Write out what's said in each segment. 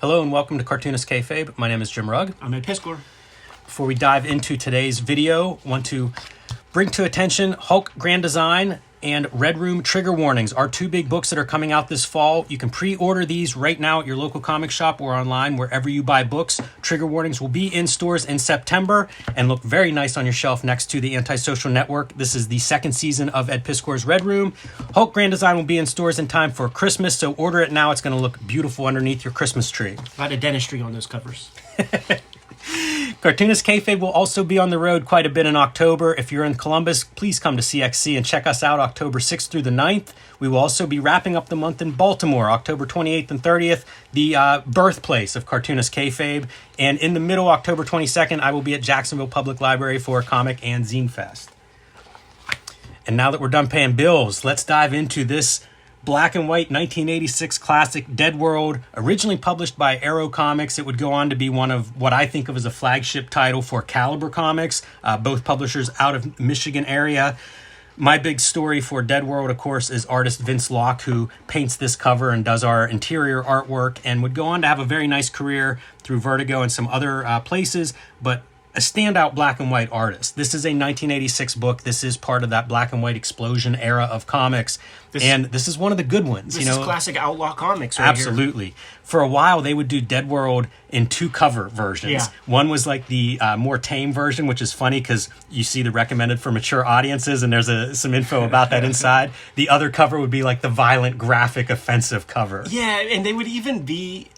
Hello and welcome to Cartoonist Kayfabe. My name is Jim Rugg. I'm Ed Piscor. Before we dive into today's video, I want to bring to attention Hulk Grand Design and Red Room Trigger Warnings, our two big books that are coming out this fall. You can pre-order these right now at your local comic shop or online, wherever you buy books. Trigger Warnings will be in stores in September and look very nice on your shelf next to the Antisocial Network. This is the second season of Ed Piscor's Red Room. Hulk Grand Design will be in stores in time for Christmas, so order it now. It's going to look beautiful underneath your Christmas tree. A lot of dentistry on those covers. Cartoonist Kayfabe will also be on the road quite a bit in October. If you're in Columbus, please come to CXC and check us out October 6th through the 9th. We will also be wrapping up the month in Baltimore, October 28th and 30th, the birthplace of Cartoonist Kayfabe. And in the middle, October 22nd, I will be at Jacksonville Public Library for a comic and zine fest. And now that we're done paying bills, let's dive into this black and white 1986 classic, Deadworld, originally published by Arrow Comics. It would go on to be one of what I think of as a flagship title for Caliber Comics, both publishers out of Michigan area. My big story for Deadworld, of course, is artist Vince Locke, who paints this cover and does our interior artwork, and would go on to have a very nice career through Vertigo and some other places, but a standout black and white artist. This is a 1986 book. This is part of that black and white explosion era of comics. And this is one of the good ones. This is classic outlaw comics right Absolutely. Here. For a while, they would do Deadworld in two cover versions. Yeah. One was like the more tame version, which is funny because you see the recommended for mature audiences, and there's some info about that inside. The other cover would be like the violent, graphic, offensive cover. Yeah, and they would even be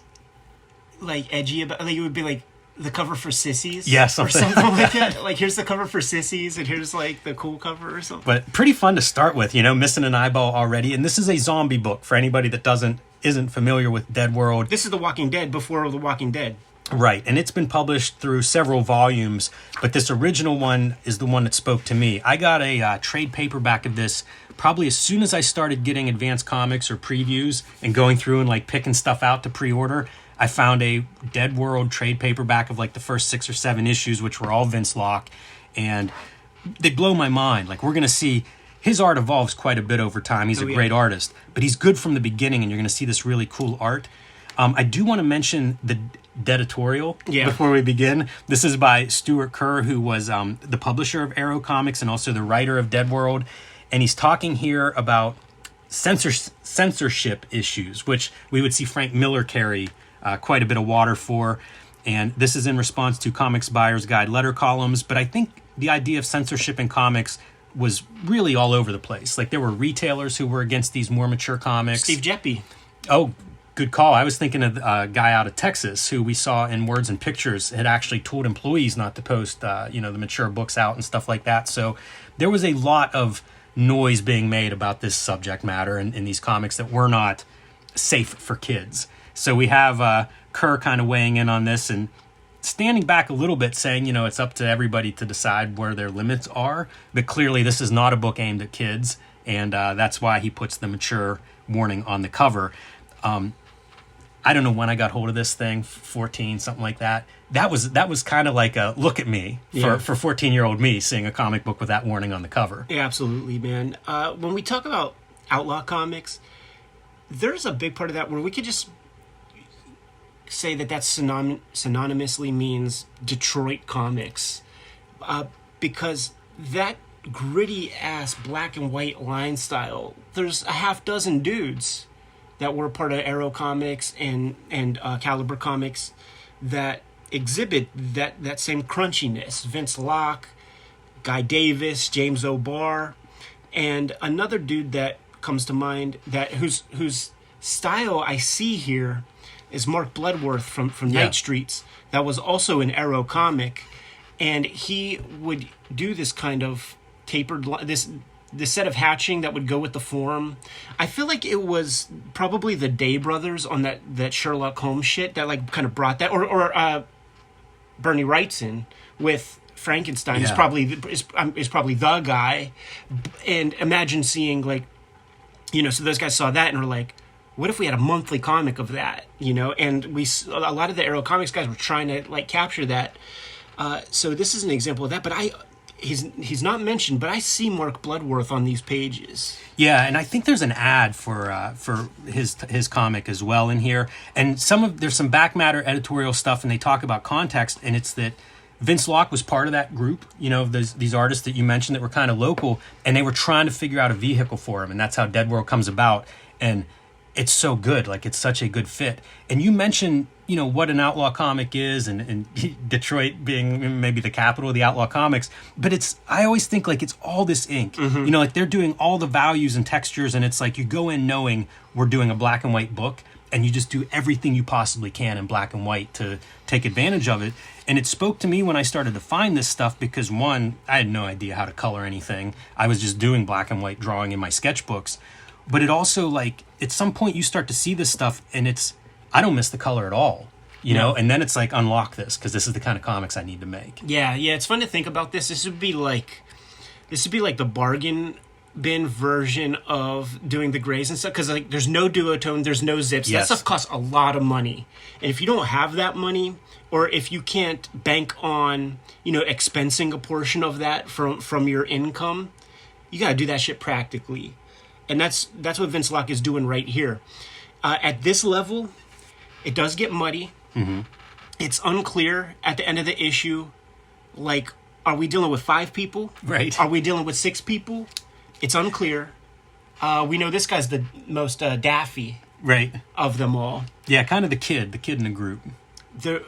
like edgy about, like it would be like the cover for sissies. Yeah, or something like that. Like, here's the cover for sissies, and here's like the cool cover or something. But pretty fun to start with, missing an eyeball already. And this is a zombie book for anybody that isn't familiar with Deadworld. This is The Walking Dead before The Walking Dead. Right, and it's been published through several volumes, but this original one is the one that spoke to me. I got a trade paperback of this probably as soon as I started getting advanced comics or previews and going through and like picking stuff out to pre-order. I found a Deadworld trade paperback of like the first 6 or 7 issues, which were all Vince Locke, and they blow my mind. Like, we're going to see his art evolves quite a bit over time. He's a great artist, but he's good from the beginning, and you're going to see this really cool art. I do want to mention the editorial before we begin. This is by Stuart Kerr, who was the publisher of Arrow Comics and also the writer of Deadworld, and he's talking here about censorship issues, which we would see Frank Miller carry quite a bit of water for, and this is in response to Comics Buyer's Guide letter columns. But I think the idea of censorship in comics was really all over the place. Like, there were retailers who were against these more mature comics. Steve Jeppy. Oh, good call. I was thinking of a guy out of Texas who we saw in Words and Pictures had actually told employees not to post the mature books out and stuff like that. So there was a lot of noise being made about this subject matter in these comics that were not safe for kids. So we have Kerr kind of weighing in on this and standing back a little bit, saying, it's up to everybody to decide where their limits are. But clearly this is not a book aimed at kids, and that's why he puts the mature warning on the cover. I don't know when I got hold of this thing, 14, something like that. That was kind of like a look at me for 14-year-old me, seeing a comic book with that warning on the cover. Yeah, absolutely, man. When we talk about outlaw comics, there's a big part of that where we could just say that synonymously means Detroit comics, because that gritty ass black and white line style, there's a half dozen dudes that were part of Arrow Comics and Caliber Comics that exhibit that same crunchiness. Vince Locke, Guy Davis, James O'Barr, and another dude that comes to mind that whose style I see here is Mark Bloodworth from Night Streets. That was also an Arrow comic, and he would do this kind of tapered this set of hatching that would go with the form. I feel like it was probably the Day Brothers on that Sherlock Holmes shit that like kind of brought that, or Bernie Wrightson with Frankenstein is probably the guy. And imagine seeing like, so those guys saw that and were like, what if we had a monthly comic of that, And a lot of the Arrow Comics guys were trying to like capture that. So this is an example of that. But he's not mentioned, but I see Mark Bloodworth on these pages. Yeah, and I think there's an ad for his comic as well in here, and there's some back matter editorial stuff, and they talk about context, and it's that Vince Locke was part of that group, you know, these artists that you mentioned that were kind of local, and they were trying to figure out a vehicle for him, and that's how Deadworld comes about, and it's so good, like it's such a good fit. And you mentioned, you know, what an outlaw comic is, and Detroit being maybe the capital of the outlaw comics, but I always think like it's all this ink, you know, like they're doing all the values and textures, and it's like you go in knowing we're doing a black and white book, and you just do everything you possibly can in black and white to take advantage of it. And it spoke to me when I started to find this stuff because, one, I had no idea how to color anything. I was just doing black and white drawing in my sketchbooks. But it also, like, at some point you start to see this stuff, and I don't miss the color at all, you know? And then it's like, unlock this, because this is the kind of comics I need to make. Yeah, it's fun to think about this. This would be like the bargain bin version of doing the grays and stuff, because like there's no duotone, there's no zips. Yes. That stuff costs a lot of money, and if you don't have that money, or if you can't bank on, you know, expensing a portion of that from your income, you got to do that shit practically, and that's what Vince Locke is doing right here. At this level, it does get muddy. It's unclear at the end of the issue, like, are we dealing with 5 people? Right. Are we dealing with 6 people? It's unclear. We know this guy's the most daffy of them all. Yeah, kind of the kid in the group.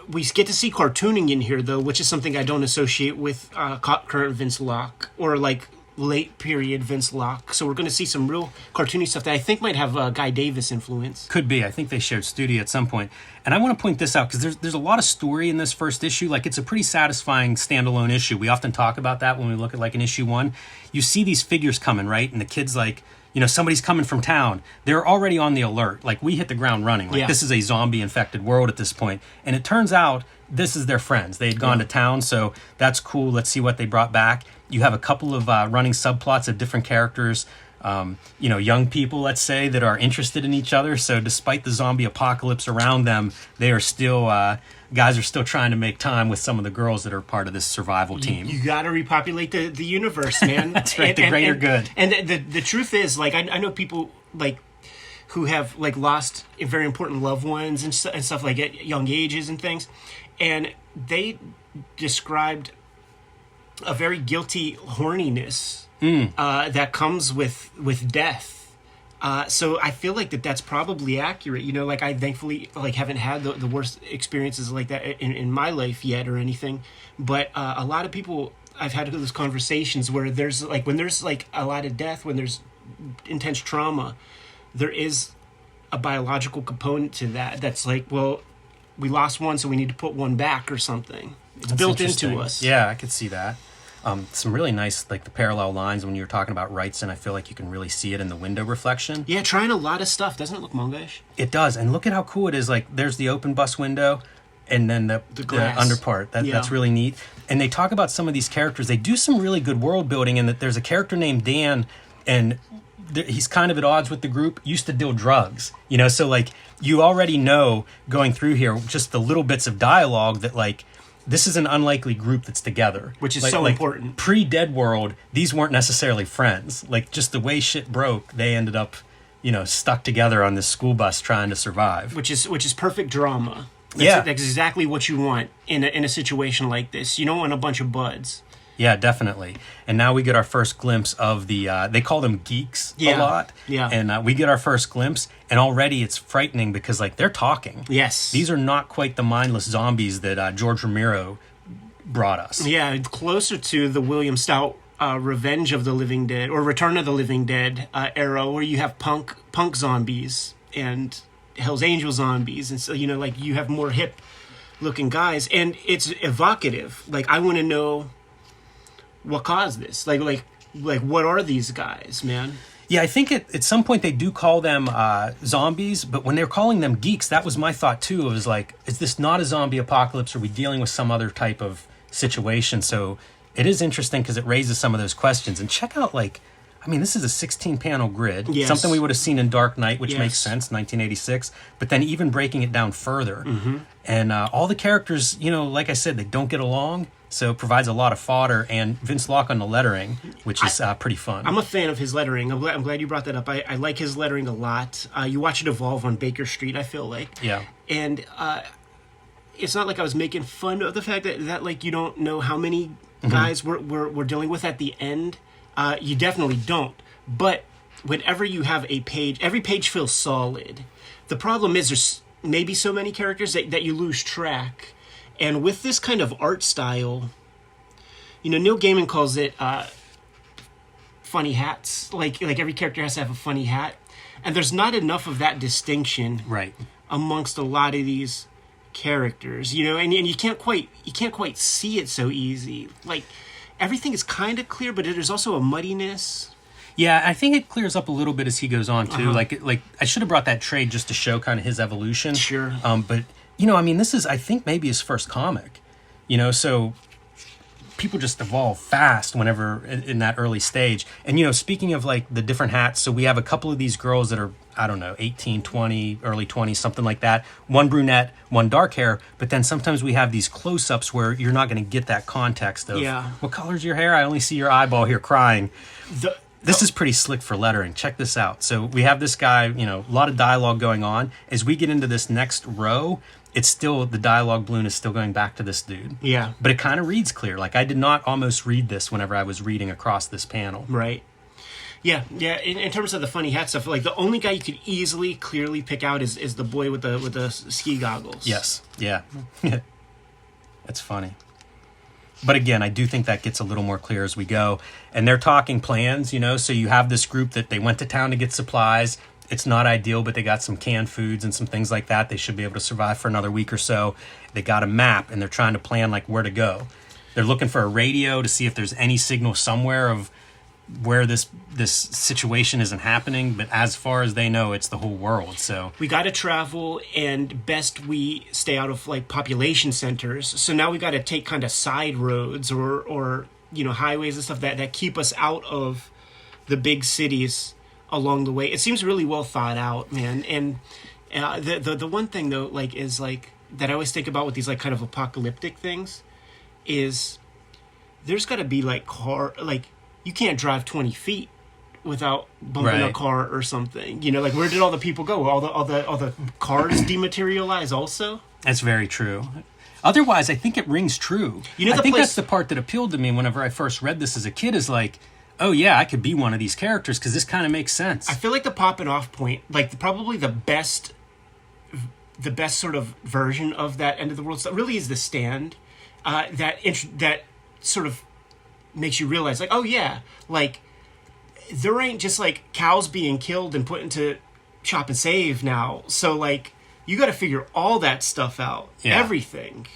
We get to see cartooning in here, though, which is something I don't associate with current Vince Locke or like late period Vince Locke. So we're going to see some real cartoony stuff that I think might have Guy Davis influence. Could be. I think they shared studio at some point. And I want to point this out because there's a lot of story in this first issue. Like, it's a pretty satisfying standalone issue. We often talk about that when we look at like an issue 1. You see these figures coming, right? And the kid's like, you know, somebody's coming from town. They're already on the alert. Like, we hit the ground running. Like, this is a zombie-infected world at this point. And it turns out this is their friends. They had gone to town, so that's cool. Let's see what they brought back. You have a couple of running subplots of different characters, you know, young people, let's say, that are interested in each other. So despite the zombie apocalypse around them, they are still... guys are still trying to make time with some of the girls that are part of this survival team. You got to repopulate the universe, man. That's right, the greater good. And the truth is, like, I know people like who have like lost very important loved ones and stuff like at young ages and things, and they described a very guilty horniness that comes with death. So I feel like that's probably accurate. You know, like I thankfully like haven't had the worst experiences like that in my life yet or anything. But a lot of people, I've had those conversations where there's like, when there's like a lot of death, when there's intense trauma, there is a biological component to that. That's like, well, we lost one, so we need to put one back or something. It's built into us. Yeah, I could see that. Some really nice, like the parallel lines when you were talking about Wrightson. I feel like you can really see it in the window reflection. Yeah, trying a lot of stuff. Doesn't it look manga-ish? It does. And look at how cool it is. Like, there's the open bus window and then the underpart. That's really neat. And they talk about some of these characters. They do some really good world building in that there's a character named Dan, and he's kind of at odds with the group, used to deal drugs. You know, so like you already know going through here just the little bits of dialogue that like, this is an unlikely group that's together. Which is so important. Pre-Deadworld, these weren't necessarily friends. Like, just the way shit broke, they ended up, you know, stuck together on this school bus trying to survive. Which is perfect drama. That's exactly what you want in a situation like this. You don't want a bunch of buds. Yeah, definitely. And now we get our first glimpse of the, they call them geeks a lot. Yeah. And we get our first glimpse, and already it's frightening because, like, they're talking. Yes. These are not quite the mindless zombies that George Romero brought us. Yeah, closer to the William Stout Revenge of the Living Dead, or Return of the Living Dead era, where you have punk zombies and Hell's Angel zombies. And so, you know, like, you have more hip-looking guys. And it's evocative. Like, I want to know... what caused this? Like, what are these guys, man? Yeah, I think at some point they do call them zombies, but when they're calling them geeks, that was my thought too. It was like, is this not a zombie apocalypse? Are we dealing with some other type of situation? So it is interesting because it raises some of those questions. And check out, like, I mean, this is a 16-panel grid. Yes. Something we would have seen in Dark Knight, which makes sense, 1986. But then even breaking it down further. And all the characters, you know, like I said, they don't get along. So it provides a lot of fodder, and Vince Locke on the lettering, which is pretty fun. I'm a fan of his lettering. I'm glad you brought that up. I like his lettering a lot. You watch it evolve on Baker Street, I feel like. Yeah. And it's not like I was making fun of the fact that like you don't know how many guys we're dealing with at the end. You definitely don't. But whenever you have a page, every page feels solid. The problem is there's maybe so many characters that you lose track. And with this kind of art style, Neil Gaiman calls it funny hats. Like every character has to have a funny hat. And there's not enough of that distinction amongst a lot of these characters, and you can't quite see it so easy. Like everything is kind of clear, but there's also a muddiness. Yeah, I think it clears up a little bit as he goes on too. Like I should have brought that trade just to show kind of his evolution. Sure. But this is, I think, maybe his first comic. So people just evolve fast whenever in that early stage. And speaking of like the different hats, so we have a couple of these girls that are, I don't know, 18, 20, early 20s, something like that. One brunette, one dark hair. But then sometimes we have these close-ups where you're not going to get that context of, what color's your hair? I only see your eyeball here crying. This is pretty slick for lettering. Check this out. So we have this guy, a lot of dialogue going on. As we get into this next row, it's still, the dialogue balloon is still going back to this dude. Yeah. But it kind of reads clear. Like I did not almost read this whenever I was reading across this panel. Right. Yeah. In terms of the funny hat stuff, like the only guy you could easily, clearly pick out is the boy with the ski goggles. Yes. Yeah. That's funny. But again, I do think that gets a little more clear as we go. And they're talking plans, so you have this group that they went to town to get supplies. It's not ideal, but they got some canned foods and some things like that. They should be able to survive for another week or so. They got a map, and they're trying to plan like where to go. They're looking for a radio to see if there's any signal somewhere of where this situation isn't happening. But as far as they know, it's the whole world. So we got to travel, and best we stay out of like population centers. So now we got to take kind of side roads or highways and stuff that keep us out of the big cities along the way. It seems really well thought out, man. And the one thing though, like, is like that I always think about with these like kind of apocalyptic things is there's got to be like you can't drive 20 feet without bumping a car or something. Like where did all the people go? All the cars dematerialize also? That's very true. Otherwise, I think it rings true. I think that's the part that appealed to me whenever I first read this as a kid is like, oh yeah, I could be one of these characters because this kind of makes sense. I feel like the popping off point, like probably the best sort of version of that end of the world stuff really is the Stand. That sort of makes you realize, like, oh yeah, like there ain't just like cows being killed and put into Shop and Save now. So like you got to figure all that stuff out, everything.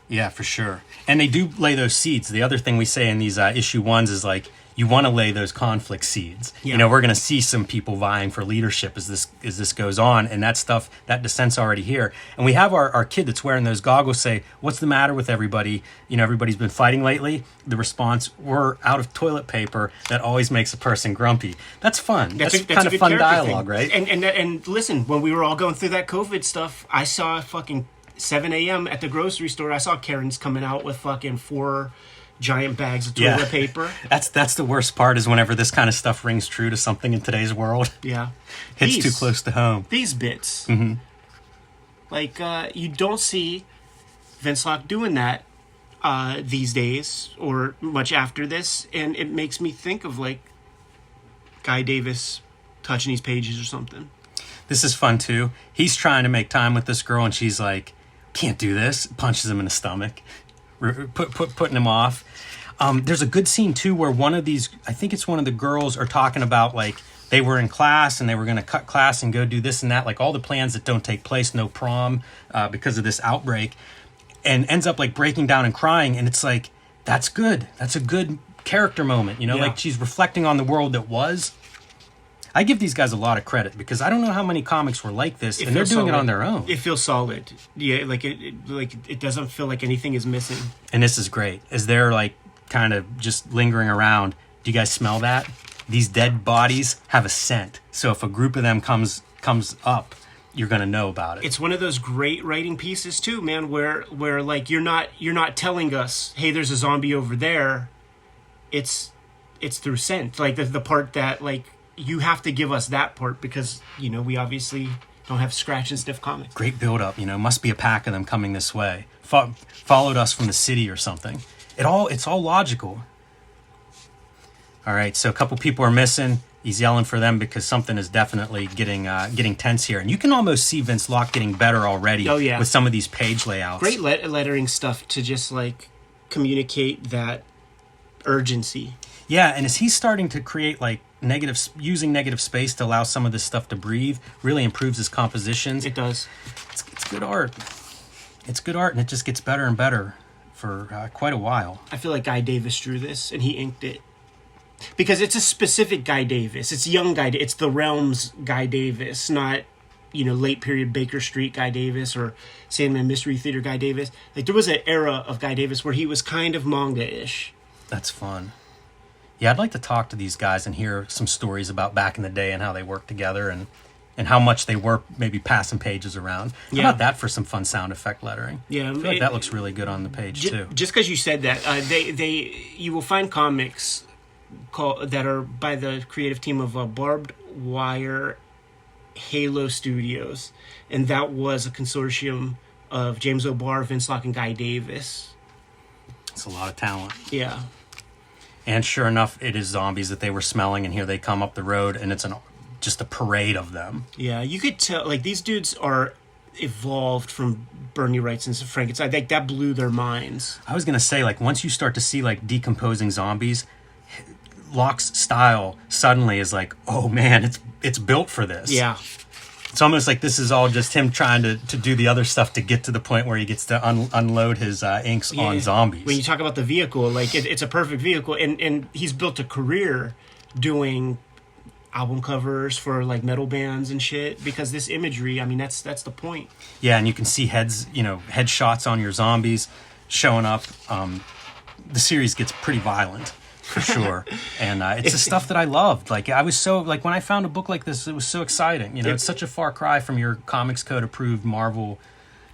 Yeah, for sure. And they do lay those seeds. The other thing we say in these issue ones is like, you want to lay those conflict seeds. Yeah. We're going to see some people vying for leadership as this goes on, and that stuff, that dissent's already here. And we have our kid that's wearing those goggles say, what's the matter with everybody? Everybody's been fighting lately. The response, we're out of toilet paper. That always makes a person grumpy. That's fun. That's kind of fun dialogue, right? And listen, when we were all going through that COVID stuff, I saw fucking 7 a.m. at the grocery store. I saw Karens coming out with fucking 4 giant bags of toilet paper. That's the worst part is whenever this kind of stuff rings true to something in today's world. Yeah. Hits too close to home. These bits. Mm-hmm. Like, you don't see Vince Locke doing that these days or much after this, and it makes me think of, like, Guy Davis touching these pages or something. This is fun, too. He's trying to make time with this girl, and she's like, can't do this. Punches him in the stomach. Putting him off. There's a good scene too where one of these, I think it's one of the girls, are talking about like they were in class and they were going to cut class and go do this and that, like all the plans that don't take place, no prom because of this outbreak, and ends up like breaking down and crying. And it's like, that's good. That's a good character moment, like she's reflecting on the world that was. I give these guys a lot of credit because I don't know how many comics were like this, and they're doing it on their own. It feels solid. Yeah, like it doesn't feel like anything is missing. And this is great. As they're like kind of just lingering around, do you guys smell that? These dead bodies have a scent. So if a group of them comes up, you're going to know about it. It's one of those great writing pieces too, man, where like you're not telling us, hey, there's a zombie over there. It's through scent, like the part that like you have to give us that part because we obviously don't have scratch and sniff comics. Great build up, must be a pack of them coming this way. Followed us from the city or something. It's all logical. All right, so a couple people are missing. He's yelling for them because something is definitely getting tense here. And you can almost see Vince Locke getting better already with some of these page layouts. Great lettering stuff to just like communicate that urgency. Yeah, and as he's starting to create like using negative space to allow some of this stuff to breathe, really improves his compositions. It does. It's good art. It's good art, and it just gets better and better for quite a while. I feel like Guy Davis drew this, and he inked it. Because it's a specific Guy Davis. It's young Guy Davis. It's the Realms Guy Davis, not, late period Baker Street Guy Davis or Sandman Mystery Theater Guy Davis. Like, there was an era of Guy Davis where he was kind of manga-ish. That's fun. Yeah, I'd like to talk to these guys and hear some stories about back in the day and how they worked together and how much they were maybe passing pages around. How about that for some fun sound effect lettering? Yeah, I feel like that looks really good on the page, too. Just because you said that, you will find comics that are by the creative team of Barbed Wire Halo Studios, and that was a consortium of James O'Barr, Vince Locke, and Guy Davis. It's a lot of talent. Yeah. And sure enough, it is zombies that they were smelling, and here they come up the road, and it's just a parade of them. Yeah, you could tell, like, these dudes are evolved from Bernie Wrightson's Frankenstein. Like, that blew their minds. I was going to say, like, once you start to see, like, decomposing zombies, Locke's style suddenly is like, oh, man, it's built for this. Yeah. It's almost like this is all just him trying to do the other stuff to get to the point where he gets to unload his inks on zombies. When you talk about the vehicle, like it's a perfect vehicle, and he's built a career doing album covers for like metal bands and shit because this imagery, I mean, that's the point. Yeah, and you can see headshots on your zombies showing up. The series gets pretty violent. For sure. And it's the stuff that I loved. Like, I was so, like, when I found a book like this, it was so exciting. It's such a far cry from your Comics Code approved Marvel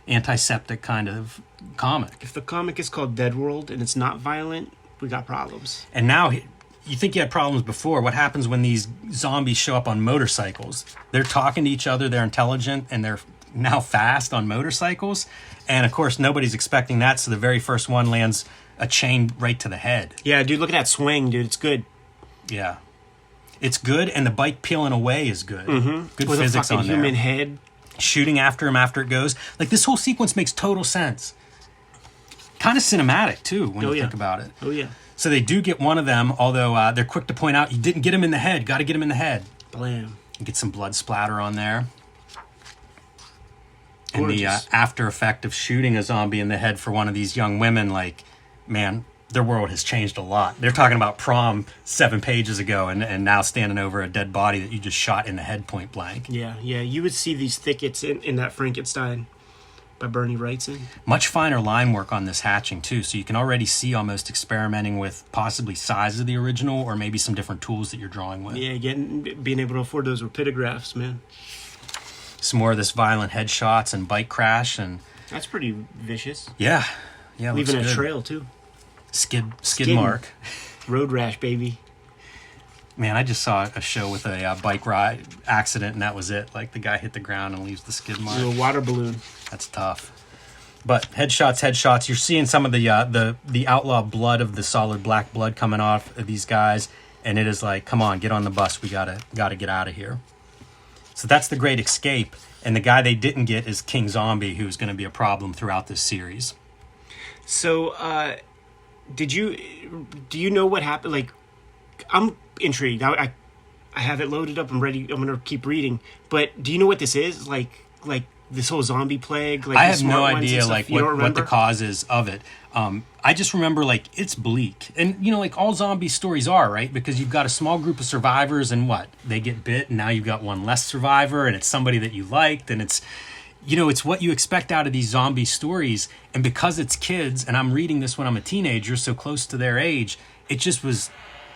antiseptic kind of comic. If the comic is called Deadworld and it's not violent, we got problems. And now, you think you had problems before. What happens when these zombies show up on motorcycles? They're talking to each other, they're intelligent, and they're now fast on motorcycles. And, of course, nobody's expecting that, so the very first one lands a chain right to the head. Yeah, dude, look at that swing, dude. It's good. Yeah. It's good, and the bike peeling away is good. Mm-hmm. Good with physics a on there. human head. Shooting after him after it goes. Like, this whole sequence makes total sense. Kind of cinematic, too, when you think about it. Oh, yeah. So they do get one of them, although they're quick to point out, you didn't get him in the head. Got to get him in the head. Blam. Get some blood splatter on there. And Gorgeous. the after effect of shooting a zombie in the head for one of these young women, like, man, their world has changed a lot. They're talking about prom 7 pages ago and now standing over a dead body that you just shot in the head point blank. Yeah. You would see these thickets in that Frankenstein by Bernie Wrightson. Much finer line work on this hatching, too, so you can already see almost experimenting with possibly size of the original or maybe some different tools that you're drawing with. Yeah, being able to afford those rapidographs, man. Some more of this violent headshots and bike crash, and that's pretty vicious. Yeah, leaving a trail too. Skid mark. Road rash, baby. Man, I just saw a show with a bike ride accident, and that was it. Like, the guy hit the ground and leaves the skid mark. A water balloon. That's tough. But headshots. You're seeing some of the outlaw blood of the solid black blood coming off of these guys, and it is like, come on, get on the bus. We gotta get out of here. So that's the great escape, and the guy they didn't get is King Zombie, who's going to be a problem throughout this series. So, do you know what happened? Like, I'm intrigued. I have it loaded up. I'm ready. I'm going to keep reading. But do you know what this is? Like this whole zombie plague? Like, I have no idea, like, what the cause is of it. I just remember, like, it's bleak. And, like all zombie stories are, right? Because you've got a small group of survivors and they get bit, and now you've got one less survivor, and it's somebody that you liked, and it's, it's what you expect out of these zombie stories. And because it's kids, and I'm reading this when I'm a teenager, so close to their age, it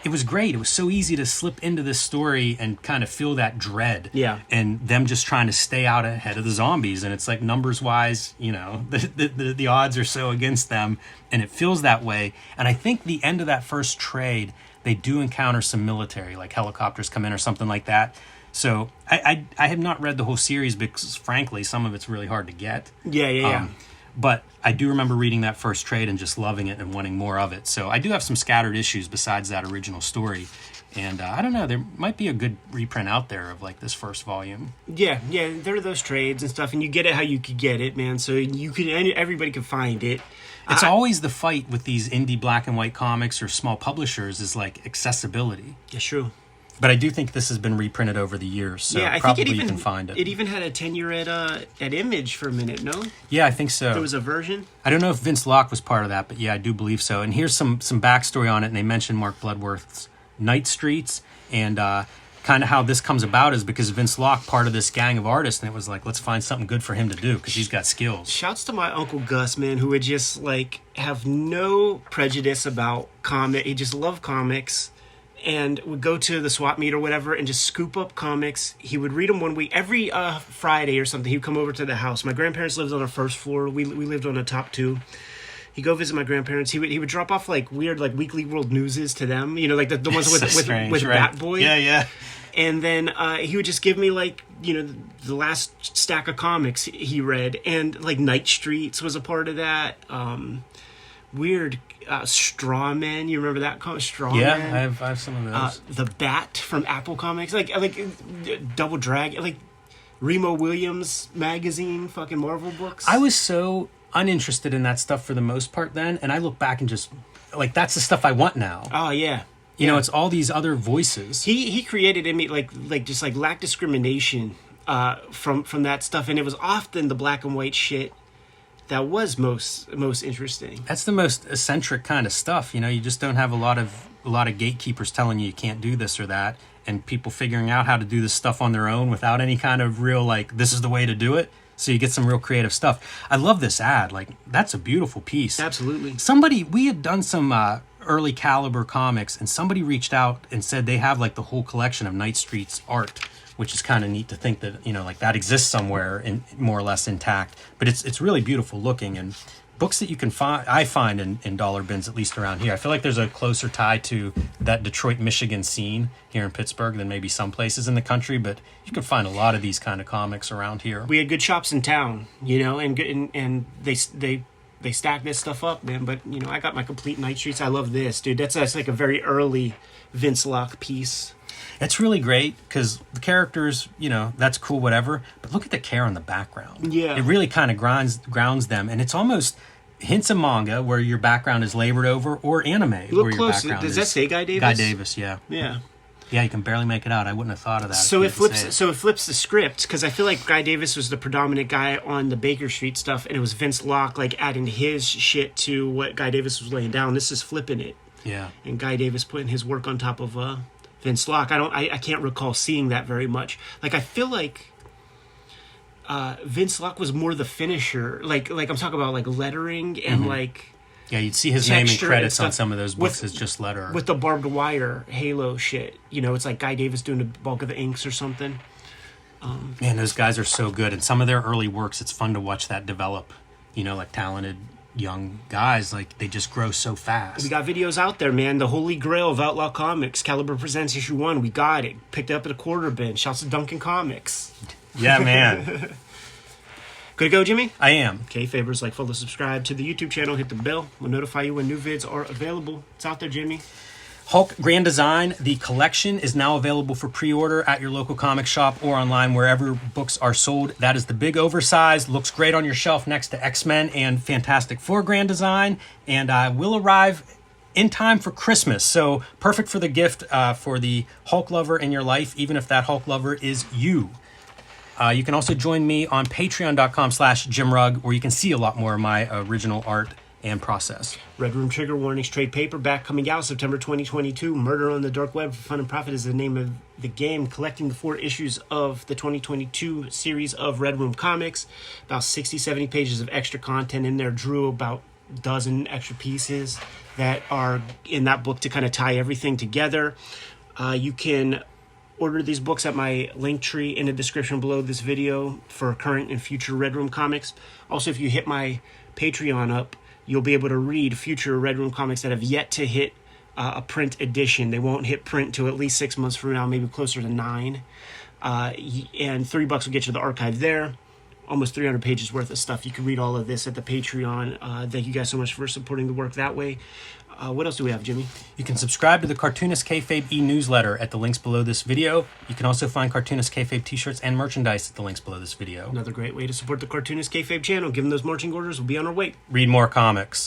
it was great. It was so easy to slip into this story and kind of feel that dread. Yeah. And them just trying to stay out ahead of the zombies. And it's like numbers wise, you know, the odds are so against them. And it feels that way. And I think the end of that first trade, they do encounter some military, like helicopters come in or something like that. So I have not read the whole series because, frankly, some of it's really hard to get. Yeah. But I do remember reading that first trade and just loving it and wanting more of it. So I do have some scattered issues besides that original story. And I don't know, there might be a good reprint out there of like this first volume. Yeah, there are those trades and stuff, and you get it how you could get it, man. So everybody can find it. It's always the fight with these indie black and white comics or small publishers is like accessibility. It's true. But I do think this has been reprinted over the years, so I probably think you can find it. It even had a tenure at Image for a minute, no? Yeah, I think so. There was a version? I don't know if Vince Locke was part of that, but yeah, I do believe so. And here's some backstory on it, and they mentioned Mark Bloodworth's Night Streets, and kind of how this comes about is because Vince Locke, part of this gang of artists, and it was like, let's find something good for him to do, because he's got skills. Shouts to my Uncle Gus, man, who would just, like, have no prejudice about comic. He just loved comics. And would go to the swap meet or whatever and just scoop up comics. He would read them one week. Every Friday or something, he would come over to the house. My grandparents lived on the first floor. We lived on the top two. He'd go visit my grandparents. He would drop off like weird like Weekly World Newses to them. You know, like the ones with right? Bat Boy. Yeah. And then he would just give me like, you know, the last stack of comics he read. And like Night Streets was a part of that. Weird Straw Man, you remember that comic? Straw Man? Yeah, I have some of those. The Bat from Apple Comics, like Double Dragon, like Remo Williams magazine, fucking Marvel books. I was so uninterested in that stuff for the most part then, and I look back and just like that's the stuff I want now. Oh yeah. You know, it's all these other voices. He created in me like just like lack discrimination from that stuff, and it was often the black and white shit that was most interesting. That's the most eccentric kind of stuff. You know, you just don't have a lot of gatekeepers telling you can't do this or that, and people figuring out how to do this stuff on their own without any kind of real like this is the way to do it. So you get some real creative stuff. I love this ad. Like that's a beautiful piece. Absolutely. We had done some early caliber comics, and somebody reached out and said they have like the whole collection of Night Streets art, which is kind of neat to think that, you know, like that exists somewhere in more or less intact. But it's really beautiful looking, and books that you can find, I find in dollar bins, at least around here. I feel like there's a closer tie to that Detroit, Michigan scene here in Pittsburgh than maybe some places in the country, but you can find a lot of these kind of comics around here. We had good shops in town, you know, and they stack this stuff up, man. But, you know, I got my complete Night Streets. I love this, dude. That's like a very early Vince Locke piece. It's really great because the characters, you know, that's cool, whatever. But look at the care on the background. Yeah. It really kind of grounds them. And it's almost hints of manga where your background is labored over, or anime where your close. background Does is. that say Guy Davis? Guy Davis, yeah. Yeah. Yeah, you can barely make it out. I wouldn't have thought of that. So it flips the script, because I feel like Guy Davis was the predominant guy on the Baker Street stuff, and it was Vince Locke like adding his shit to what Guy Davis was laying down. This is flipping it. Yeah. And Guy Davis putting his work on top of Vince Locke. I can't recall seeing that very much. Like I feel like Vince Locke was more the finisher. Like I'm talking about like lettering and like. Yeah, you'd see his name and credits on some of those books as just letter. With the barbed wire Halo shit. You know, it's like Guy Davis doing the bulk of the inks or something. Man, those guys are so good. And some of their early works, it's fun to watch that develop. You know, like talented young guys, like they just grow so fast. We got videos out there, man. The Holy Grail of Outlaw Comics. Caliber Presents Issue 1. We got it. Picked it up at a quarter bin. Shouts to Duncan Comics. Yeah, man. Good to go, Jimmy? I am. Kayfabers, like, follow, subscribe to the YouTube channel. Hit the bell. We'll notify you when new vids are available. It's out there, Jimmy. Hulk Grand Design, the collection, is now available for pre-order at your local comic shop or online wherever books are sold. That is the big oversized, looks great on your shelf next to X-Men and Fantastic Four Grand Design, and will arrive in time for Christmas. So perfect for the gift for the Hulk lover in your life, even if that Hulk lover is you. You can also join me on patreon.com/JimRugg, where you can see a lot more of my original art and process. Red Room Trigger Warnings trade paperback coming out September 2022. Murder on the Dark Web for Fun and Profit is the name of the game. Collecting the 4 issues of the 2022 series of Red Room Comics. About 60, 70 pages of extra content in there. Drew about dozen extra pieces that are in that book to kind of tie everything together. You can order these books at my link tree in the description below this video for current and future Red Room comics. Also, if you hit my Patreon up, you'll be able to read future Red Room comics that have yet to hit a print edition. They won't hit print until at least 6 months from now, maybe closer to 9. And $3 will get you the archive there. Almost 300 pages worth of stuff. You can read all of this at the Patreon. Thank you guys so much for supporting the work that way. What else do we have, Jimmy? You can subscribe to the Cartoonist Kayfabe e-newsletter at the links below this video. You can also find Cartoonist Kayfabe t-shirts and merchandise at the links below this video. Another great way to support the Cartoonist Kayfabe channel. Give them those marching orders. We'll be on our way. Read more comics.